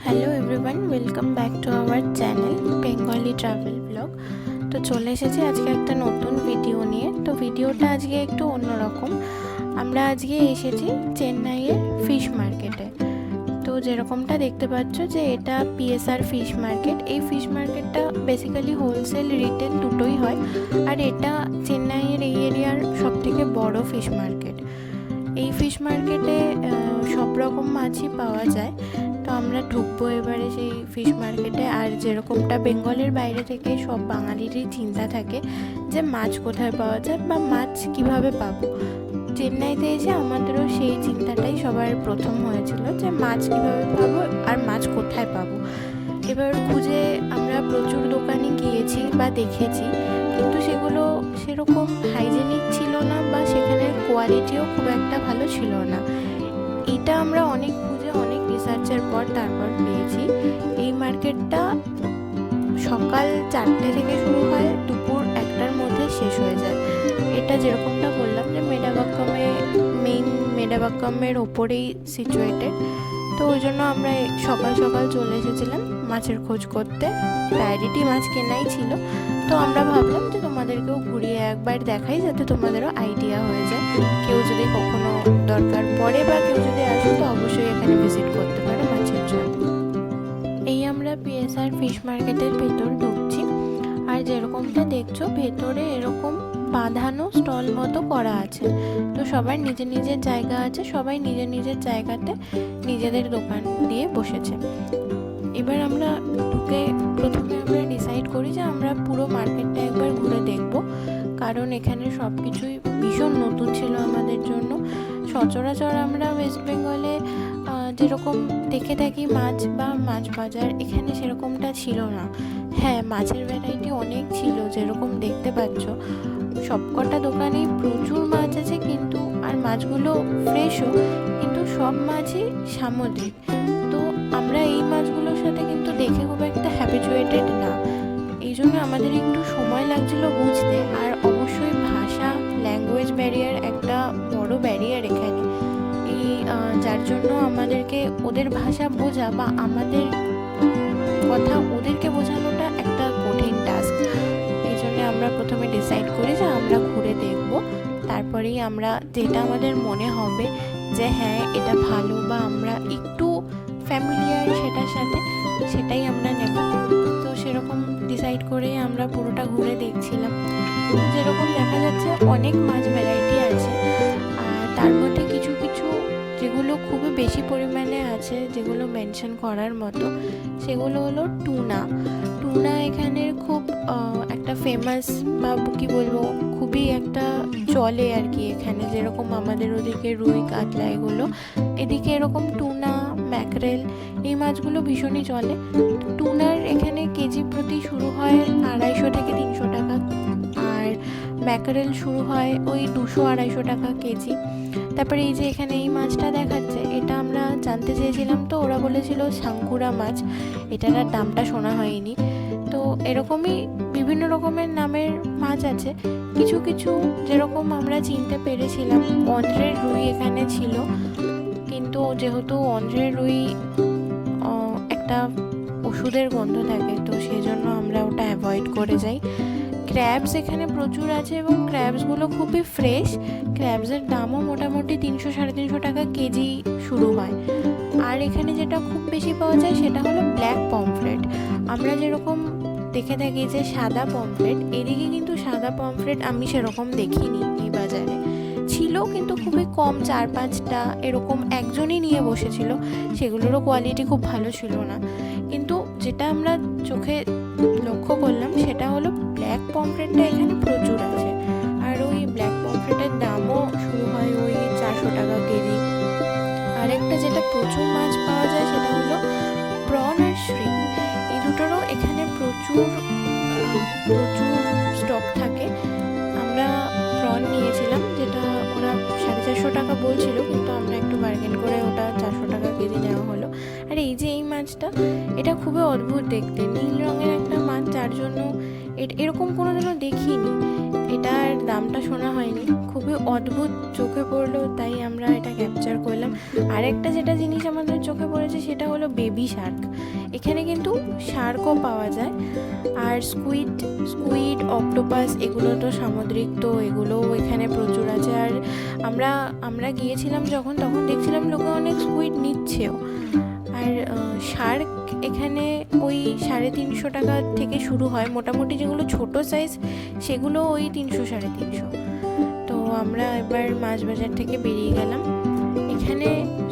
Hello everyone, welcome back to our channel Bengali travel blog. তো চলে এসেছি আজকে একটা নতুন ভিডিও নিয়ে। তো ভিডিওটা আজকে একটু অন্যরকম। আমরা আজকে এসেছি চেন্নাইয়ের ফিশ মার্কেটে। তো যেরকমটা দেখতে পাচ্ছ যে এটা পিএসআর ফিশ মার্কেট। এই ফিশ মার্কেটটা বেসিক্যালি হোলসেল রিটেল দুটোই হয়, আর এটা চেন্নাইয়ের এই এরিয়ার সবথেকে বড় ফিশ মার্কেট। এই ফিশ মার্কেটে সব রকম মাছই পাওয়া যায়। তো আমরা ঢুকবো এবারে সেই ফিশ মার্কেটে। আর যেরকমটা বেঙ্গলের বাইরে থেকে সব বাঙালিরই চিন্তা থাকে যে মাছ কোথায় পাওয়া যায় বা মাছ কিভাবে পাবো, চেন্নাইতে এসে আমাদেরও সেই চিন্তাটাই সবার প্রথম হয়েছিল যে মাছ কিভাবে পাবো আর মাছ কোথায় পাবো। এবার খুঁজে আমরা প্রচুর দোকানে গিয়েছি বা দেখেছি, কিন্তু সেগুলো সেরকম হাইজেনিক ছিল না বা সেখানের কোয়ালিটিও খুব একটা ভালো ছিল না। এটা আমরা অনেক রিসার্চের পর তারপর পেয়েছি। এই মার্কেটটা সকাল 4টে থেকে শুরু হয়, দুপুর 1টার মধ্যে শেষ হয়ে যায়। এটা যেরকমটা বললাম যে মেডাবাক্কামের ওপরেই সিচুয়েটেড। তো ওই জন্য আমরা সকাল সকাল চলে এসেছিলাম মাছের খোঁজ করতে। প্রায়োরিটি মাছ কেনাই ছিল। তো আমরা ভাবলাম যে তোমাদেরকেও ঘুরিয়ে একবার দেখাই, যাতে তোমাদেরও আইডিয়া হয়ে যায়। কেউ যদি কখনো দরকার পড়ে বা কেউ যদি আসে তো অবশ্যই এখানে ভিজিট করতে পারো মাছের জন্য। এই আমরা পিএসআর ফিশ মার্কেটের ভেতর ঢুকছি। আর যেরকমটা দেখছো ভেতরে এরকম বাঁধানো স্টল মতো করা আছে। তো সবার নিজের নিজের জায়গা আছে, সবাই নিজের নিজের জায়গাতে নিজেদের দোকান দিয়ে বসেছে। এবার আমরা ঢুকে প্রথমে আমরা ডিসাইড করি যে আমরা পুরো মার্কেটটা একবার ঘুরে দেখব, কারণ এখানে সব কিছুই ভীষণ নতুন ছিল আমাদের জন্য। সচরাচর আমরা ওয়েস্ট বেঙ্গলে যেরকম দেখে থাকি মাছ বা মাছ বাজার, এখানে সেরকমটা ছিল না। হ্যাঁ, মাছের ভ্যারাইটি অনেক ছিল, যেরকম দেখতে পাচ্ছ সবকটা দোকানেই প্রচুর মাছ আছে, কিন্তু আর মাছগুলো ফ্রেশও, কিন্তু সব মাছই সামুদ্রিক। তো আমরা এই মাছগুলোর সাথে কিন্তু দেখে খুব একটা হ্যাবিচুয়েটেড না, এই জন্য আমাদের একটু সময় লাগছিল বুঝতে। আর অবশ্যই ভাষা, ল্যাঙ্গুয়েজ ব্যারিয়ার একটা বড় ব্যারিয়ার এখানে। যার জন্য আমাদেরকে ওদের ভাষা বোঝা বা আমাদের কথা ওদেরকে বোঝানোটা একটা কঠিন টাস্ক। এই জন্য আমরা প্রথমে ডিসাইড করি যে আমরা ঘুরে দেখব, তারপরেই আমরা যেটা আমাদের মনে হবে যে হ্যাঁ এটা ভালো বা আমরা একটু ফ্যামিলিয়ার সেটার সাথে, সেটাই আমরা নেব। তো সেরকম ডিসাইড করে আমরা পুরোটা ঘুরে দেখছিলাম। যেরকম দেখা যাচ্ছে অনেক মাছ ভ্যারাইটি আছে, আর তার মধ্যে কিছু কিছু যেগুলো খুবই বেশি পরিমাণে আছে, যেগুলো মেনশন করার মতো, সেগুলো হলো টুনা। এখানের খুব একটা ফেমাস বা কি বলবো, খুবই একটা চলে আর কি। এখানে যেরকম আমাদের ওদিকে রুই, কাতলা এগুলো, এদিকে এরকম টুনা, ম্যাকরেল এই মাছগুলো ভীষণই চলে। টুনার এখানে কেজি প্রতি শুরু হয় 250 থেকে 300 টাকা, আর ম্যাকরেল শুরু হয় ওই 200-250 টাকা কেজি। তারপরে এই যে এখানে এই মাছটা দেখাচ্ছে, এটা আমরা জানতে চেয়েছিলাম, তো ওরা বলেছিল সাঙ্কুরা মাছ, এটার আর দামটা শোনা হয়নি। তো এরকমই বিভিন্ন রকমের নামের মাছ আছে। কিছু কিছু যেরকম আমরা চিনতে পেরেছিলাম, অন্ধ্রের রুই এখানে ছিল, কিন্তু যেহেতু অন্ধ্রের রুই একটা ওষুধের গন্ধ থাকে, তো সেই জন্য আমরা ওটা অ্যাভয়েড করে যাই। ক্র্যাবস এখানে প্রচুর আছে এবং ক্র্যাবসগুলো খুবই ফ্রেশ। ক্র্যাবসের দামও মোটামুটি 300-350 টাকা কেজি শুরু হয়। আর এখানে যেটা খুব বেশি পাওয়া যায় সেটা হলো ব্ল্যাক পমফ্রেট। আমরা যেরকম দেখে থাকি যে সাদা পমফ্রেট, এদিকে কিন্তু সাদা পমফ্রেট আমি সেরকম দেখিনি এই বাজারে। ছিল কিন্তু খুবই কম, 4-5টা এরকম একজনই নিয়ে বসেছিল, সেগুলোরও কোয়ালিটি খুব ভালো ছিল না। কিন্তু যেটা আমরা চোখে লক্ষ্য করলাম সেটা হলো ব্ল্যাক পমফ্রেটটা এখানে প্রচুর আছে। আর ওই ব্ল্যাক পমফ্রেটের দামও শুরু হয় ওই 400 টাকা কেজি। আর একটা যেটা প্রচুর মাছ পাওয়া যায় সেটা হলো প্রন আর শ্রিম্প। এই দুটোরও এখানে প্রচুর স্টক থাকে। আমরা প্রন নিয়েছিলাম, যেটা ওরা 450 টাকা বলছিল, কিন্তু আমরা একটু বার্গেন করে ওটা 400 টাকা কেজি নেওয়া হলো। আর এই যে এই মাছটা, এটা খুবই অদ্ভুত দেখতে, নীল রঙের একটা মাছ, যার জন্য এরকম কোনো দিনও দেখিনি। এটার দামটা শোনা হয়নি, খুব খুবই অদ্ভুত চোখে পড়লো, তাই আমরা এটা ক্যাপচার করলাম। আরেকটা যেটা জিনিস আমাদের চোখে পড়েছে সেটা হলো বেবি শার্ক। এখানে কিন্তু শার্কও পাওয়া যায়, আর স্কুইড অক্টোপাস এগুলো তো সামুদ্রিক, তো এগুলোও এখানে প্রচুর আছে। আর আমরা গিয়েছিলাম যখন, তখন দেখছিলাম লোকে অনেক স্কুইড নিচ্ছেও। আর শার্ক এখানে ওই 350 টাকা থেকে শুরু হয়, মোটামুটি যেগুলো ছোট সাইজ সেগুলো ওই 300-350। তো আমরা এবার মাছ বাজার থেকে বেরিয়ে গেলাম। এখানে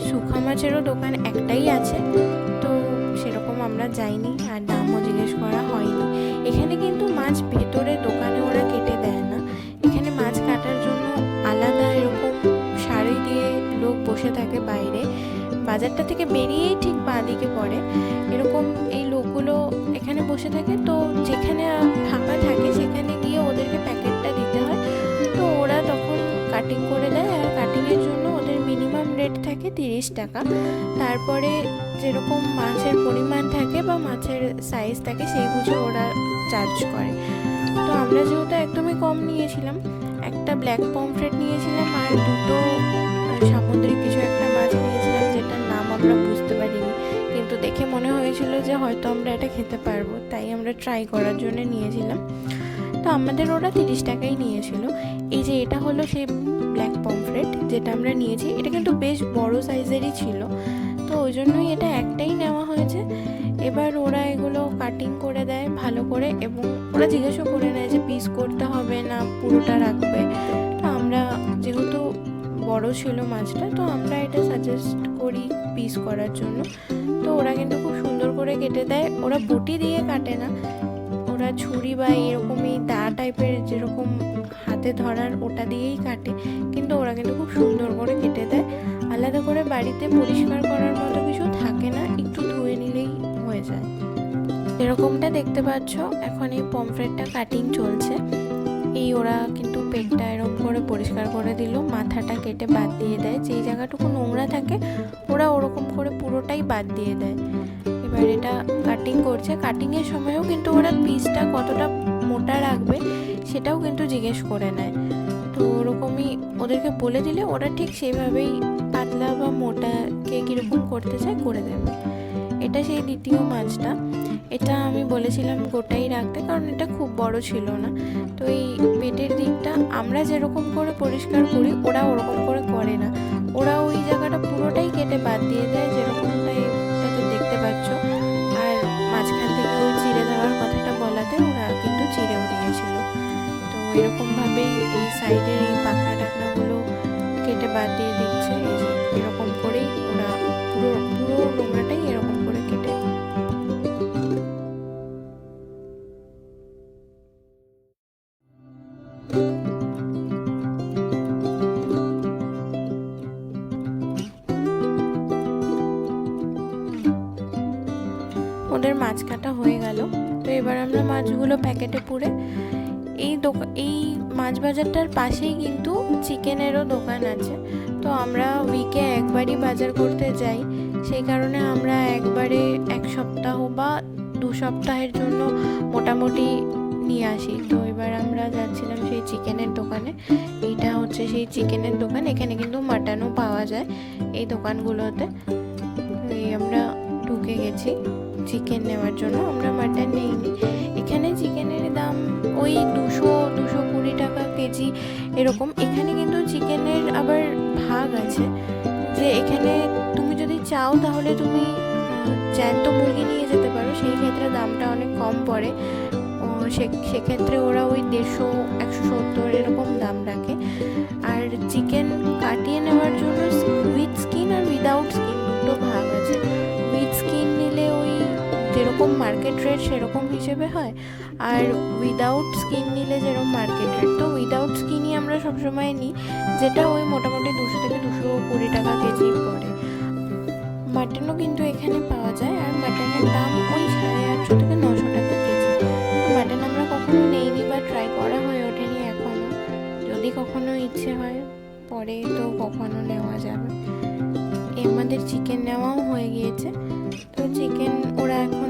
শুখা মাছেরও দোকান একটাই আছে, তো সেরকম আমরা যাইনি আর দামও জিজ্ঞেস করা হয়নি। এখানে কিন্তু মাছ ভেতরে দোকানে ওরা কেটে দেয় না, এখানে মাছ কাটার জন্য আলাদা এরকম শাড়ি দিয়ে লোক বসে থাকে বাইরে। বাজারটা থেকে বেরিয়েই ঠিক বাঁদিকে পড়ে এরকম এই লোকগুলো এখানে বসে থাকে। তো যেখানে ফাঁকা থাকে সেখানে গিয়ে ওদেরকে প্যাকেটটা দিতে হয়, তো ওরা তখন কাটিং করে দেয়। আর কাটিংয়ের জন্য ওদের মিনিমাম রেট থাকে 30 টাকা। তারপরে যেরকম মাছের পরিমাণ থাকে বা মাছের সাইজ থাকে সেই বুঝে ওরা চার্জ করে। তো আমরা যেহেতু একদমই কম নিয়েছিলাম, একটা ব্ল্যাক পমফ্রেট নিয়েছিলাম আর দুটো সামুদ্রিক কিছু একটা মাছ নিয়েছিলাম, যেটার নাম আমরা বুঝতে পারিনি, কিন্তু দেখে মনে হয়েছিল যে হয়তো আমরা এটা খেতে পারবো, তাই আমরা ট্রাই করার জন্য নিয়েছিলাম। তো আমাদের ওরা 30 টাকাই নিয়েছিল। এই যে এটা হলো সেই ব্ল্যাক পমফ্রেট যেটা আমরা নিয়েছি, এটা কিন্তু বেশ বড় সাইজেরই ছিল, তো ওই জন্যই এটা একটাই নেওয়া হয়েছে। এবার ওরা এগুলো কাটিং করে দেয় ভালো করে, এবং ওরা জিজ্ঞাসা করে নেয় যে পিস করতে হবে না পুরোটা রাখবে। তো আমরা যেহেতু বড় ছিল মাছটা, তো আমরা এটা সাজেস্ট করি পিস করার জন্য। তো ওরা কিন্তু খুব সুন্দর করে কেটে দেয়, ওরা বটি দিয়ে কাটে না, ওরা ছুরি বা এরকমই দা টাইপের যেরকম হাতে ধরার ওটা দিয়েই কাটে, কিন্তু ওরা কিন্তু খুব সুন্দর করে কেটে দেয়। আলাদা করে বাড়িতে পরিষ্কার করার মতো কিছু থাকে না, একটু ধুয়ে নিলেই হয়ে যায়। এরকমটা দেখতে পাচ্ছ, এখন এই পমফ্রেটটা কাটিং চলছে। এই ওরা কিন্তু পেটটা এরকম করে পরিষ্কার করে দিল, মাথাটা কেটে বাদ দিয়ে দেয়, যেই জায়গাটুকু নোংরা থাকে ওরা ওরকম করে পুরোটাই বাদ দিয়ে দেয়। এবার এটা কাটিং করছে, কাটিংয়ের সময়ও কিন্তু ওরা পিসটা কতটা মোটা রাখবে সেটাও কিন্তু জিজ্ঞেস করে নেয়। তো ওরকমই ওদেরকে বলে দিলে ওরা ঠিক সেইভাবেই পাতলা বা মোটা কে কীরকম করতে চায় করে দেবে। এটা সেই দ্বিতীয় মাছটা, এটা আমি বলেছিলাম গোটাই রাখতে, কারণ এটা খুব বড় ছিল না। তো এই পেটের দিকটা আমরা যেরকম করে পরিষ্কার করি ওরা ওরকম করে করে না, ওরা ওই জায়গাটা পুরোটাই কেটে বাদ দিয়ে দেয়, যেরকমটাই এটাতে দেখতে পাচ্ছ। আর মাঝখান থেকে ওই চিড়ে দেওয়ার কথাটা বলাতে ওরা কিন্তু চিড়েও দিয়েছিল। তো এরকমভাবেই এই সাইডের এই পাখনা টাকনাগুলো কেটে বাদ দিয়ে দিচ্ছে, এই যে এরকম করেই ওরা পুরো নোংরাটাই এরকম করে কেটে। ওদের মাছ কাটা হয়ে গেল, তো এবার আমরা মাছগুলো প্যাকেটে পুরে এই মাছ বাজারটার পাশেই কিন্তু চিকেনেরও দোকান আছে। তো আমরা উইকে একবারই বাজার করতে যাই, সেই কারণে আমরা একবারে 1 সপ্তাহ বা 2 সপ্তাহের জন্য মোটামুটি নিয়ে আসি। তো এবার আমরা যাচ্ছিলাম সেই চিকেনের দোকানে, এইটা হচ্ছে সেই চিকেনের দোকান, এখানে কিন্তু মাটনও পাওয়া যায় এই দোকানগুলোতে। এই আমরা ঢুকে গেছি চিকেন নেওয়ার জন্য, আমরা মাটন নেইনি। এখানে চিকেনের দাম ওই 200-220 টাকা কেজি এরকম। এখানে কিন্তু চিকেনের আবার ভাগ আছে, যে এখানে তুমি যদি চাও তাহলে তুমি জ্যান্ত মুরগি নিয়ে যেতে পারো, সেই ক্ষেত্রে দামটা অনেক কম পড়ে। সেক্ষেত্রে ওরা ওই 150-170 এরকম দাম রাখে। আর চিকেন কাটিয়ে নেওয়ার জন্য উইথ স্কিন আর উইদাউট স্কিন দুটো ভাগ আছে। উইথ স্কিন নিলে ওই যেরকম মার্কেট রেট সেরকম হিসেবে হয়, আর উইদাউট স্কিন নিলে যেরকম মার্কেট রেট। তো উইদাউট স্কিনই আমরা সবসময় নিই, যেটা ওই মোটামুটি 200 থেকে 220 টাকা কেজি পড়ে। মাটনও কিন্তু এখানে পাওয়া যায়, আর মাটনের দাম ওই 850 থেকে 900 টাকা কেজি। মাটন আমরা কখনো নেইনি বা ট্রাই করা হয়ে ওঠেনি এখনও, যদি কখনো ইচ্ছে হয় পরে তো কখনো নেওয়া যাবে। আমাদের চিকেন নেওয়াও হয়ে গিয়েছে, তো চিকেন ওরা এখন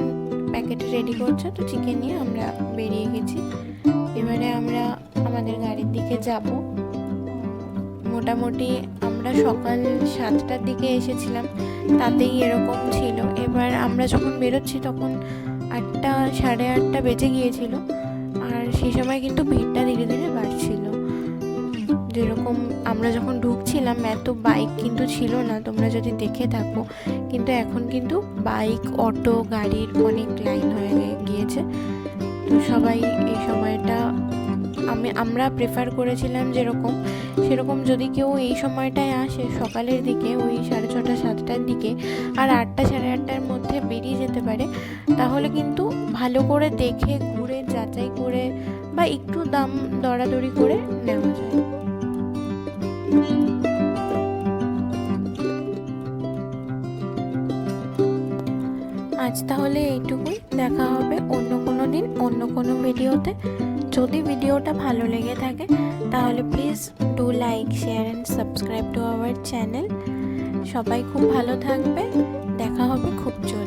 প্যাকেটে রেডি করছে, তো চিকেন নিয়ে আমরা বেরিয়ে গেছি। এবারে আমরা আমাদের গাড়ির দিকে যাব। মোটামুটি আমরা সকাল 7টার দিকে এসেছিলাম, তাতেই এরকম ছিল। এবার আমরা যখন বেরোচ্ছি তখন 8টা সাড়ে 8টা বেজে গিয়েছিল, আর সেই সময় কিন্তু ভিড়টা ধীরে ধীরে বাড়ছিল। যেরকম আমরা যখন ঢুকছিলাম এত বাইক কিন্তু ছিল না, তোমরা যদি দেখে থাকো, কিন্তু এখন কিন্তু বাইক, অটো, গাড়ির অনেক লাইন হয়ে গিয়েছে। তো সবাই এই সময়টা আমরা প্রেফার করেছিলাম সেরকম যদি কেউ এই সময়টায় আসে সকালের দিকে, ওই 6:30 7টার দিকে, আর 8টা সাড়ে 8টার মধ্যে বেরিয়ে যেতে পারে, তাহলে কিন্তু ভালো করে দেখে ঘুরে যাচাই করে বা একটু দাম দরাদরি করে নেওয়া যায়। আজ তাহলে এইটুকুই, দেখা হবে অন্য কোনো দিন অন্য কোনো ভিডিওতে। যদি ভিডিওটা ভালো লেগে থাকে তাহলে please do like, share and subscribe to our channel. সবাই খুব ভালো থাকবে, দেখা হবে খুব জলদি।